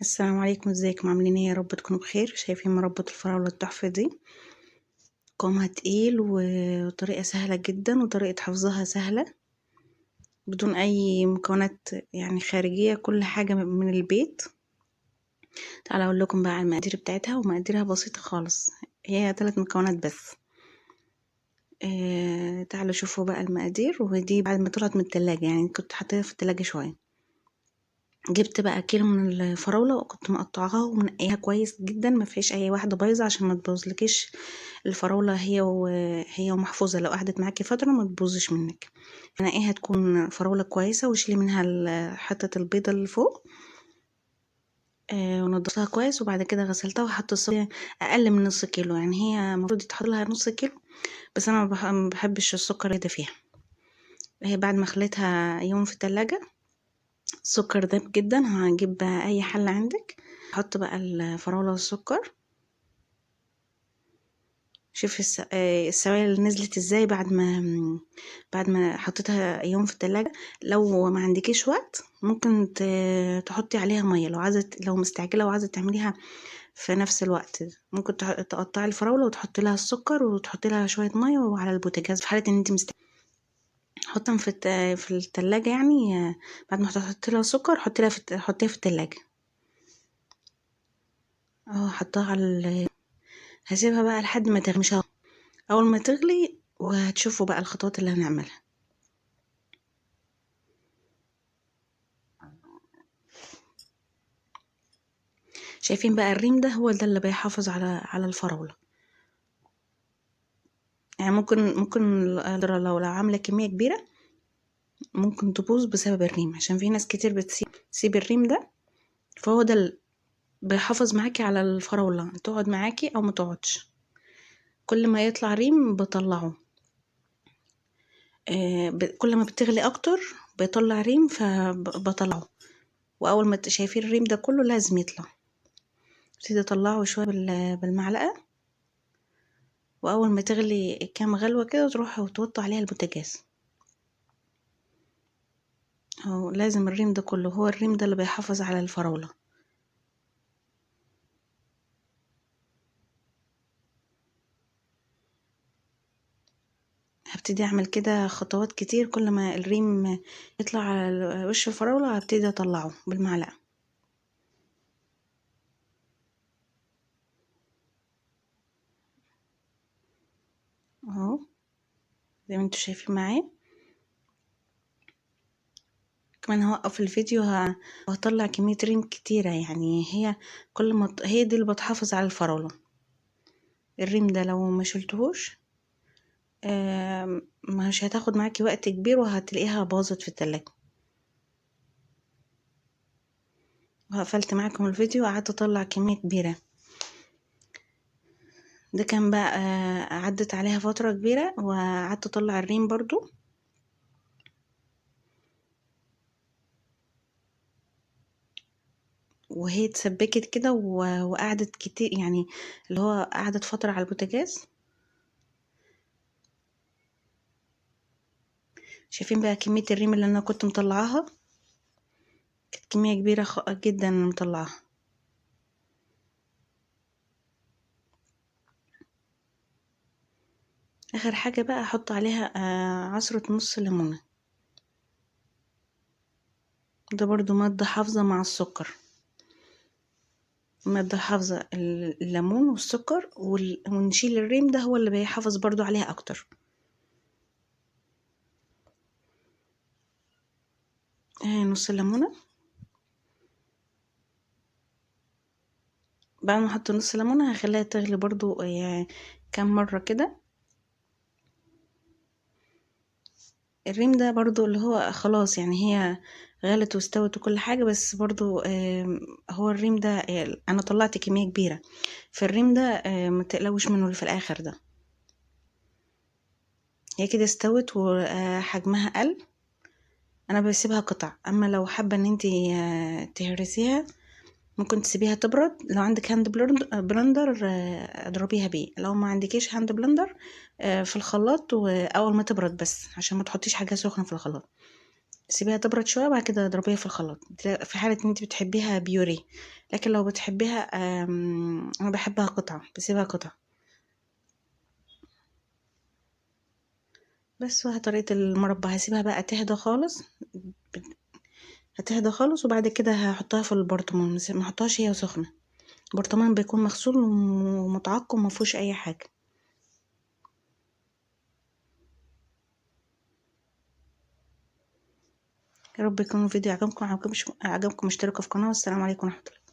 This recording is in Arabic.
السلام عليكم، ازيكم؟ عاملين ايه؟ يا رب تكونوا بخير. شايفين مربى الفراولة التحفة دي؟ قوامها تقيل وطريقة سهلة جدا، وطريقة حفظها سهلة بدون اي مكونات يعني خارجية، كل حاجة من البيت. تعالوا اقول لكم بقى على المقادير بتاعتها، ومقاديرها بسيطة خالص، هي 3 مكونات بس. تعالوا شوفوا بقى المقادير. ودي بعد ما طلعت من التلاجة، يعني كنت حاطاها في التلاجة شوية. جبت بقى كيلو من الفراولة، وكنت مقطعاها ومنقيها كويس جدا، ما فيش اي واحدة بايظة عشان ما تبوظلكيش الفراولة هي ومحفوظة. لو قعدت معاكي فترة ما تبوظش منك. نقيها تكون فراولة كويسة، وشيلي منها حتة البيضة اللي فوق. ونضفتها كويس، وبعد كده غسلتها وحطيت الصويا اقل من نص كيلو. يعني هي المفروض يتحط لها نص كيلو، بس انا ما بحبش السكر يدا فيها. هي بعد ما خليتها يوم في التلاجة، السكر داب جدا. هجيب بقى اي حلة عندك، احط بقى الفراولة والسكر. شوفي السوائل اللي نزلت ازاي بعد ما حطيتها يوم في التلاجة. لو ما عندكيش وقت ممكن تحطي عليها مية. لو مستعجلة وعايزة تعمليها في نفس الوقت، ممكن تقطعي الفراولة وتحطي لها السكر وتحطي لها شوية مية وعلى البوتاجاز. في حالة ان انت حطهم في التلاجة يعني. بعد ما تحطي لها سكر، حطيها في التلاجة. حطها هسيبها بقى لحد ما تغمش. اول ما تغلي وهتشوفوا بقى الخطوات اللي هنعملها. شايفين بقى الريم ده؟ هو ده اللي بيحافظ على الفراولة. يعني ممكن لو عاملة كمية كبيرة ممكن تبوظ بسبب الريم، عشان في ناس كتير بتسيب الريم ده. فهو ده اللي بيحافظ معاكي على الفراولة، تقعد معاكي او ما تقعدش. كل ما يطلع ريم بطلعه. كل ما بتغلي اكتر بيطلع ريم فبطلعه. واول ما شايفين الريم ده كله لازم يطلع، ابتدي اطلعه شويه بالمعلقه. واول ما تغلي كام غلوه كده تروح وتوطي عليها البوتاجاز. هو لازم الريم ده كله، هو الريم ده اللي بيحافظ على الفراوله. هبتدي اعمل كده خطوات كتير، كل ما الريم يطلع على وش الفراوله هبتدي اطلعه بالمعلقه. اهو زي ما انتوا شايفين معايا. كمان هوقف الفيديو وهطلع كمية ريم كتيرة. يعني هي كل ما هي دي اللي بتحافظ على الفراولة. الريم ده لو ما شلتهوش مش هتاخد معاكي وقت كبير، وهتلاقيها باظت في التلاجة. وقفلت معاكم الفيديو وقعدت اطلع كمية كبيرة. ده كان بقى عدت عليها فترة كبيرة، وقعدت اطلع الريم برضو. وهي اتسبكت كده وقعدت كتير، يعني اللي هو قعدت فترة على البوتاجاز. شايفين بقى كمية الريم اللي انا كنت مطلعاها؟ كانت كمية كبيرة جدا مطلعاها. اخر حاجة بقى احط عليها عصرة نص ليمونة. ده برضو مادة حافظة مع السكر. مادة حافظة الليمون والسكر ونشيل الريم ده، هو اللي بيحافظ برضو عليها اكتر. نص ليمونة. بعد ما احط نص ليمونة هخليها تغلي برضو كام مرة كده. الريم ده برضو اللي هو خلاص، يعني هي غلت واستوت وكل حاجة، بس برضو هو الريم ده انا طلعت كمية كبيرة. فالريم ده ما تقلوش منه اللي في الاخر ده. هي كده استوت وحجمها قل. انا بسيبها قطع. اما لو حابة ان انتي تهرسيها ممكن تسيبيها تبرد. لو عندك هاند بلندر اضربيها بيه. لو ما عندكيش هاند بلندر في الخلاط، واول ما تبرد بس، عشان ما تحطيش حاجة سخنة في الخلاط. سيبيها تبرد شويه وبعد كده اضربيها في الخلاط، في حاله ان انت بتحبيها بيوري. لكن لو بتحبيها انا بحبها قطعه، بسيبها قطعه. بس وهي طريقه المربى. هسيبها بقى تهدى خالص، هتهدى خالص، وبعد كده هحطها في البرطمان. ما احطهاش هي سخنه. البرطمان بيكون مغسول ومتعقم، ما فيهوش اي حاجه. يا رب يكون الفيديو عجبكم. اشتركوا في القناه، والسلام عليكم ورحمه الله.